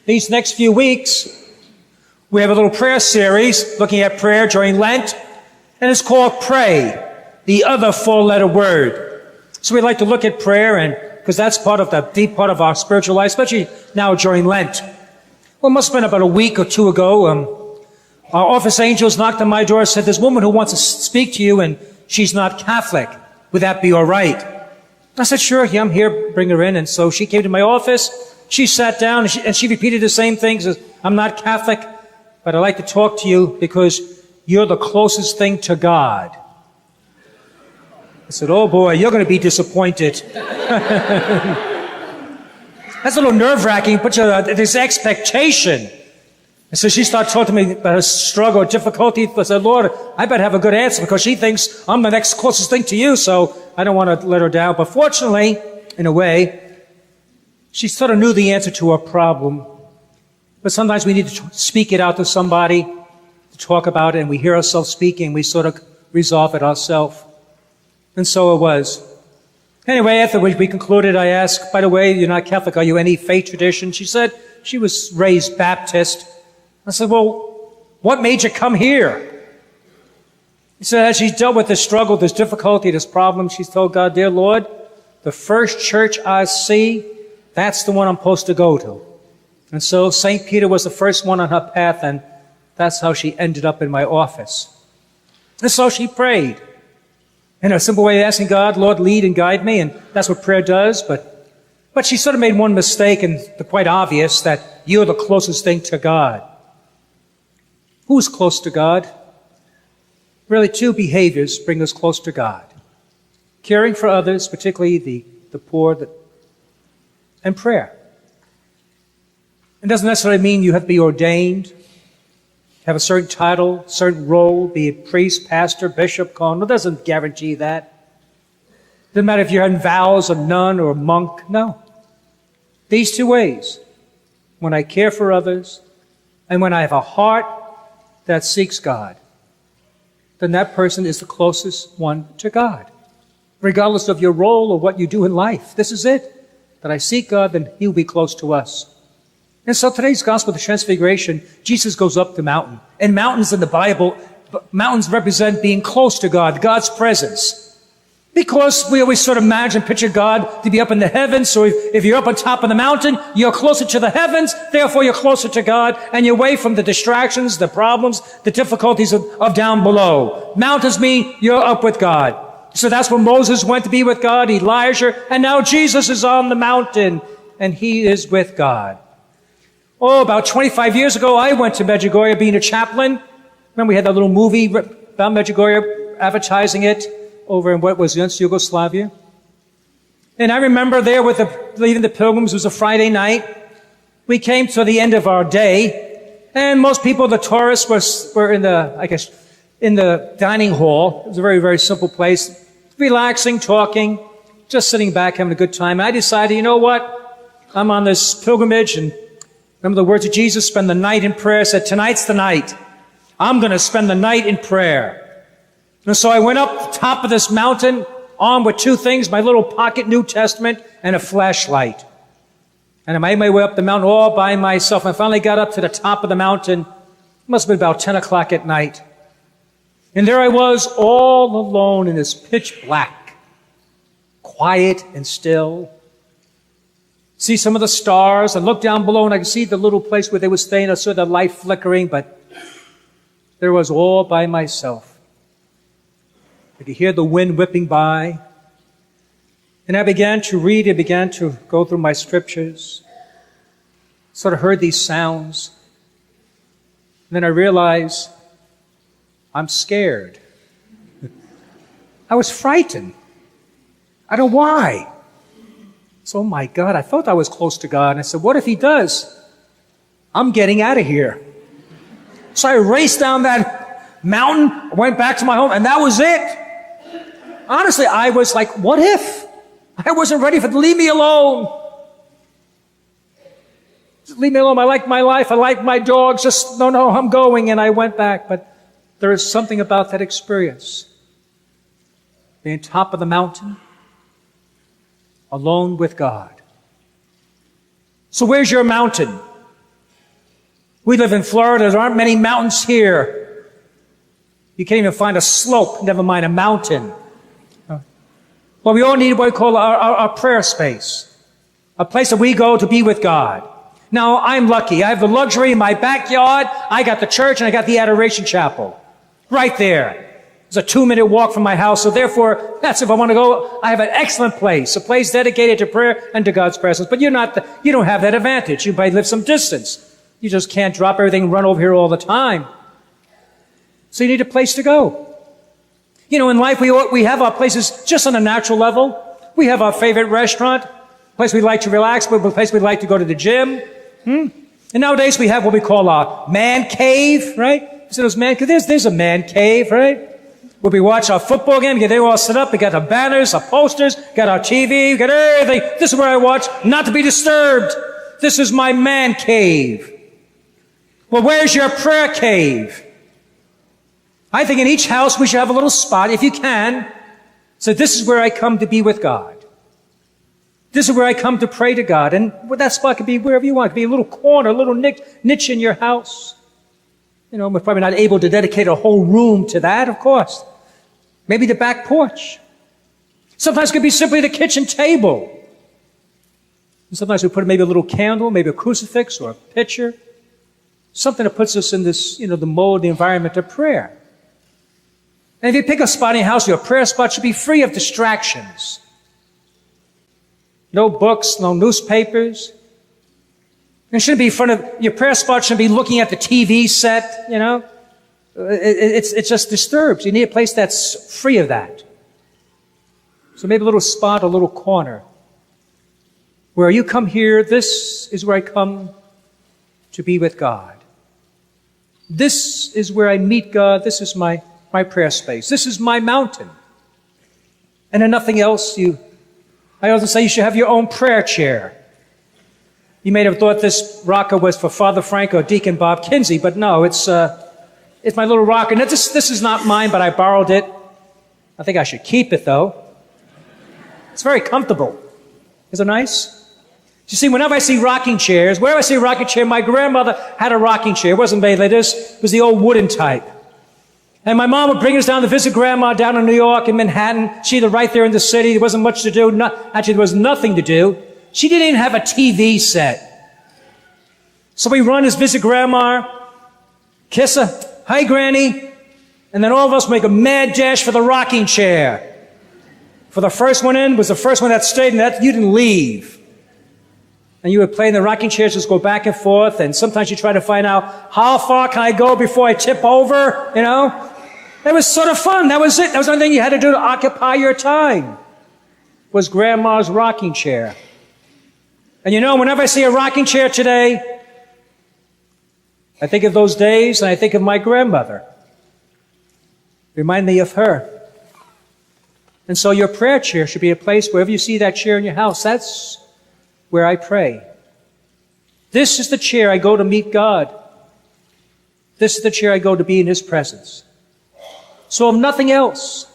These next few weeks, we have a little prayer series looking at prayer during Lent, and it's called Pray, the other four-letter word. So we'd like to look at prayer, and because that's part of the deep part of our spiritual life, especially now during Lent. Well, it must have been about a week or two ago. Our office angels knocked on my door and said, "There's a woman who wants to speak to you, and she's not Catholic. Would that be all right?" I said, "Sure, yeah, I'm here. Bring her in." And so she came to my office. She sat down, and she repeated the same things as, "I'm not Catholic, but I'd like to talk to you because you're the closest thing to God." I said, "Oh boy, you're going to be disappointed." That's a little nerve-wracking, but there's expectation. And so she started talking to me about her struggle, difficulty. I said, "Lord, I better have a good answer because she thinks I'm the next closest thing to you, so I don't want to let her down." But fortunately, in a way, she sort of knew the answer to her problem. But sometimes we need to speak it out to somebody, to talk about it, and we hear ourselves speaking, we sort of resolve it ourselves. And so it was. Anyway, after we concluded, I asked, "By the way, you're not Catholic, are you any faith tradition?" She said she was raised Baptist. I said, "Well, what made you come here?" She said, as she's dealt with this struggle, this difficulty, this problem, she's told God, "Dear Lord, the first church I see, that's the one I'm supposed to go to." And so St. Peter was the first one on her path, and that's how she ended up in my office. And so she prayed. In a simple way, asking God, "Lord, lead and guide me," and that's what prayer does. But she sort of made one mistake, and quite obvious, that you're the closest thing to God. Who's close to God? Really, two behaviors bring us close to God. Caring for others, particularly the poor, and prayer. It doesn't necessarily mean you have to be ordained, have a certain title, certain role, be a priest, pastor, bishop, cardinal. It doesn't guarantee that. It doesn't matter if you're in vows, a nun, or a monk. No. These two ways, when I care for others and when I have a heart that seeks God, then that person is the closest one to God. Regardless of your role or what you do in life, this is it. That I seek God, then He'll be close to us. And so today's Gospel of the Transfiguration, Jesus goes up the mountain. And mountains in the Bible, mountains represent being close to God, God's presence. Because we always sort of picture God to be up in the heavens. So if you're up on top of the mountain, you're closer to the heavens. Therefore, you're closer to God, and you're away from the distractions, the problems, the difficulties of down below. Mountains mean you're up with God. So that's where Moses went to be with God, Elijah, and now Jesus is on the mountain, and He is with God. Oh, about 25 years ago, I went to Medjugorje being a chaplain. Remember we had that little movie about Medjugorje, advertising it over in what was once Yugoslavia. And I remember there leading the pilgrims, it was a Friday night. We came to the end of our day, and most people, the tourists, were in the dining hall. It was a very, very simple place. Relaxing, talking, just sitting back, having a good time. And I decided, you know what? I'm on this pilgrimage, and remember the words of Jesus, spend the night in prayer. I said, tonight's the night. I'm going to spend the night in prayer. And so I went up the top of this mountain, armed with two things, my little pocket New Testament and a flashlight. And I made my way up the mountain all by myself. I finally got up to the top of the mountain. It must have been about 10 o'clock at night. And there I was, all alone in this pitch black, quiet and still. See some of the stars. I looked down below and I could see the little place where they were staying. I saw the light flickering, but there was all by myself. I could hear the wind whipping by. And I began to read. I began to go through my scriptures. Sort of heard these sounds. And then I realized I'm scared. I was frightened. I don't know why. So, oh my God, I felt I was close to God. And I said, what if He does? I'm getting out of here. So I raced down that mountain, went back to my home, and that was it. Honestly, I was like, what if? I wasn't ready for it. Leave me alone. Just leave me alone. I like my life. I like my dogs. Just, no, I'm going. And I went back. But there is something about that experience. Being top of the mountain, alone with God. So where's your mountain? We live in Florida. There aren't many mountains here. You can't even find a slope, never mind a mountain. Well, we all need what we call our prayer space. A place that we go to be with God. Now, I'm lucky. I have the luxury in my backyard. I got the church and I got the Adoration Chapel. Right there. It's a 2-minute walk from my house. So therefore, that's if I want to go. I have an excellent place. A place dedicated to prayer and to God's presence. But you don't have that advantage. You might live some distance. You just can't drop everything and run over here all the time. So you need a place to go. You know, in life, we have our places just on a natural level. We have our favorite restaurant, a place we like to relax, a place we like to go to the gym. And nowadays, we have what we call our man cave, right? So there's there's a man cave, right? Where we watch our football game, they're all set up, we got our banners, our posters, got our TV, we got everything. This is where I watch, not to be disturbed. This is my man cave. Well, where's your prayer cave? I think in each house we should have a little spot, if you can. So this is where I come to be with God. This is where I come to pray to God. And that spot could be wherever you want. It could be a little corner, a little niche in your house. You know, we're probably not able to dedicate a whole room to that, of course. Maybe the back porch. Sometimes it could be simply the kitchen table. And sometimes we put maybe a little candle, maybe a crucifix or a picture. Something that puts us in this, the mode, the environment of prayer. And if you pick a spot in your house, your prayer spot should be free of distractions. No books, no newspapers. It shouldn't be in front of, your prayer spot shouldn't be looking at the TV set, It just disturbs. You need a place that's free of that. So maybe a little spot, a little corner. Where you come here, this is where I come to be with God. This is where I meet God. This is my prayer space. This is my mountain. And then nothing else. I also say you should have your own prayer chair. You may have thought this rocker was for Father Frank or Deacon Bob Kinsey, but no, it's my little rocker. Now, this is not mine, but I borrowed it. I think I should keep it, though. It's very comfortable. Is it nice? You see, whenever I see rocking chairs, wherever I see a rocking chair, my grandmother had a rocking chair. It wasn't made like this. It was the old wooden type. And my mom would bring us down to visit Grandma down in New York, in Manhattan. She lived right there in the city. There wasn't much to do. Actually, there was nothing to do. She didn't even have a TV set. So we run to visit Grandma, kiss her, hi, Granny, and then all of us make a mad dash for the rocking chair. For the first one in was the first one that stayed, and that you didn't leave. And you would play in the rocking chairs, just go back and forth, and sometimes you try to find out, how far can I go before I tip over, It was sort of fun. That was it. That was the only thing you had to do to occupy your time, was Grandma's rocking chair. And whenever I see a rocking chair today, I think of those days, and I think of my grandmother. Remind me of her. And so your prayer chair should be a place, wherever you see that chair in your house, that's where I pray. This is the chair I go to meet God. This is the chair I go to be in His presence. So if nothing else,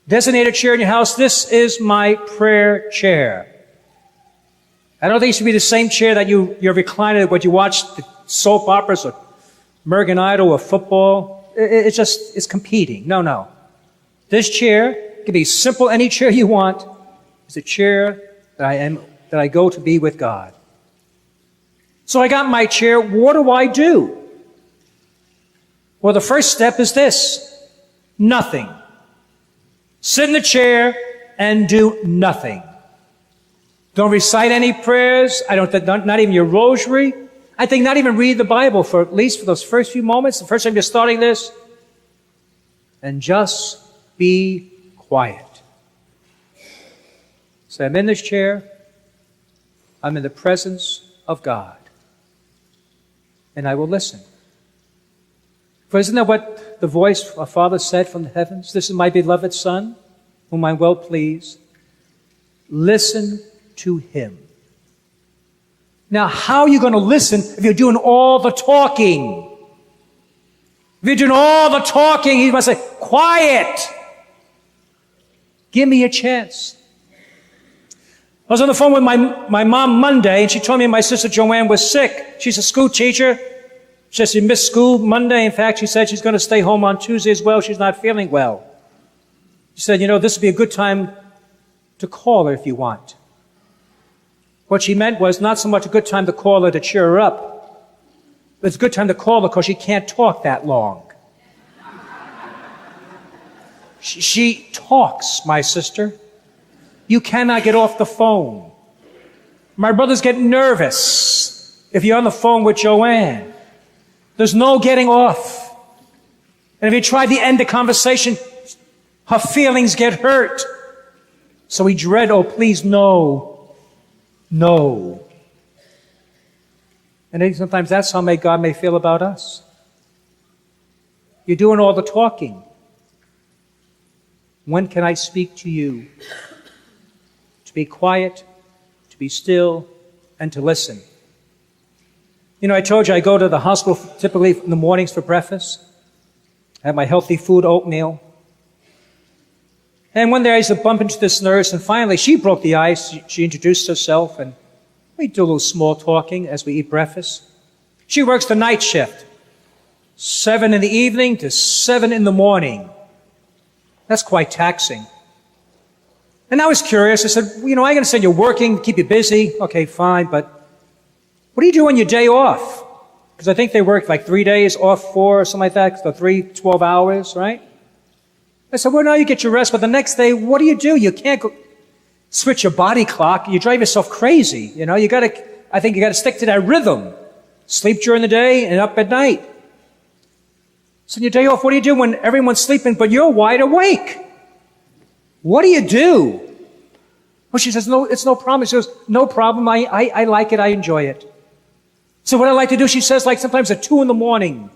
designate a chair in your house. This is my prayer chair. I don't think it should be the same chair that you're reclining when you watch the soap operas or American Idol or football. It's competing. No. This chair can be simple, any chair you want. It's a chair that I go to be with God. So I got my chair. What do I do? Well, the first step is this. Nothing. Sit in the chair and do nothing. Don't recite any prayers. Not even your rosary. I think not even read the Bible for at least for those first few moments, the first time you're starting this. And just be quiet. So I'm in this chair. I'm in the presence of God. And I will listen. For isn't that what the voice our Father said from the heavens? This is my beloved Son, whom I'm well pleased. Listen to Him. Now, how are you going to listen if you're doing all the talking? If you're doing all the talking, He must say, quiet. Give me a chance. I was on the phone with my mom Monday, and she told me my sister Joanne was sick. She's a school teacher. She said she missed school Monday. In fact, she said she's going to stay home on Tuesday as well. She's not feeling well. She said, this would be a good time to call her if you want. What she meant was not so much a good time to call her to cheer her up, but it's a good time to call her because she can't talk that long. She talks, my sister. You cannot get off the phone. My brothers get nervous if you're on the phone with Joanne. There's no getting off. And if you try to end the conversation, her feelings get hurt. So we dread, oh, please, no. No. And I think sometimes that's how God may feel about us. You're doing all the talking. When can I speak to you? To be quiet, to be still, and to listen. I told you I go to the hospital typically in the mornings for breakfast. I have my healthy food, oatmeal. And one day I used to bump into this nurse, and finally she broke the ice. She introduced herself, and we do a little small talking as we eat breakfast. She works the night shift, 7 in the evening to 7 in the morning. That's quite taxing. And I was curious. I said, I understand you're working, keep you busy. Okay, fine, but what do you do on your day off? Because I think they work like 3 days, off 4, or something like that, so 12 hours, right? I said, well, now you get your rest, but the next day, what do? You can't go switch your body clock. You drive yourself crazy. I think you gotta stick to that rhythm. Sleep during the day and up at night. So on your day off, what do you do when everyone's sleeping, but you're wide awake? What do you do? Well, she says, no, it's no problem. She goes, no problem. I like it. I enjoy it. So what I like to do, she says, like sometimes at 2 in the morning,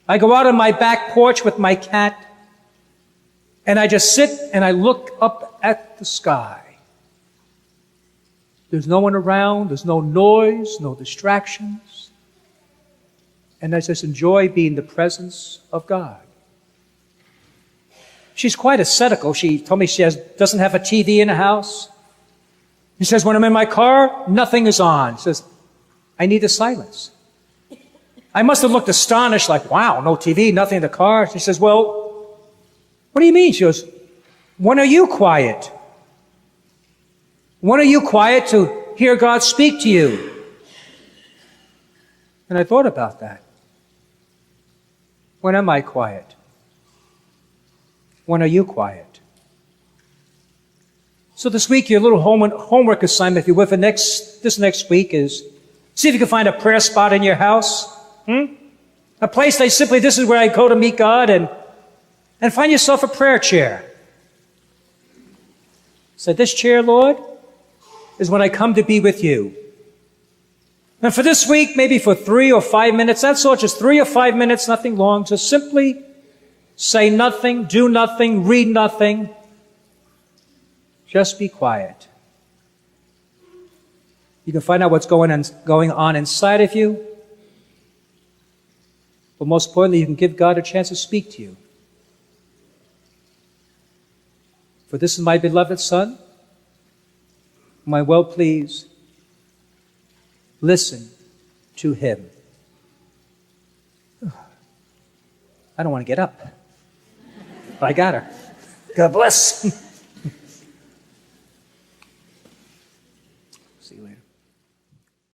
I go out on my back porch with my cat, and I just sit and I look up at the sky. There's no one around. There's no noise, no distractions. And I just enjoy being in the presence of God. She's quite ascetical. She told me she doesn't have a TV in the house. She says, when I'm in my car, nothing is on. She says, I need the silence. I must have looked astonished, like, wow, no TV, nothing in the car. She says, well, what do you mean? She goes, when are you quiet? When are you quiet to hear God speak to you? And I thought about that. When am I quiet? When are you quiet? So this week, your little homework assignment, if you will, for this next week is see if you can find a prayer spot in your house. A place this is where I go to meet God, and find yourself a prayer chair. Say, this chair, Lord, is when I come to be with you. And for this week, maybe for 3 or 5 minutes, that's all, just 3 or 5 minutes, nothing long, just simply say nothing, do nothing, read nothing. Just be quiet. You can find out what's going on inside of you. But most importantly, you can give God a chance to speak to you. For this is my beloved Son, whom I well please. Listen to him. I don't want to get up, but I got her. God bless. See you later.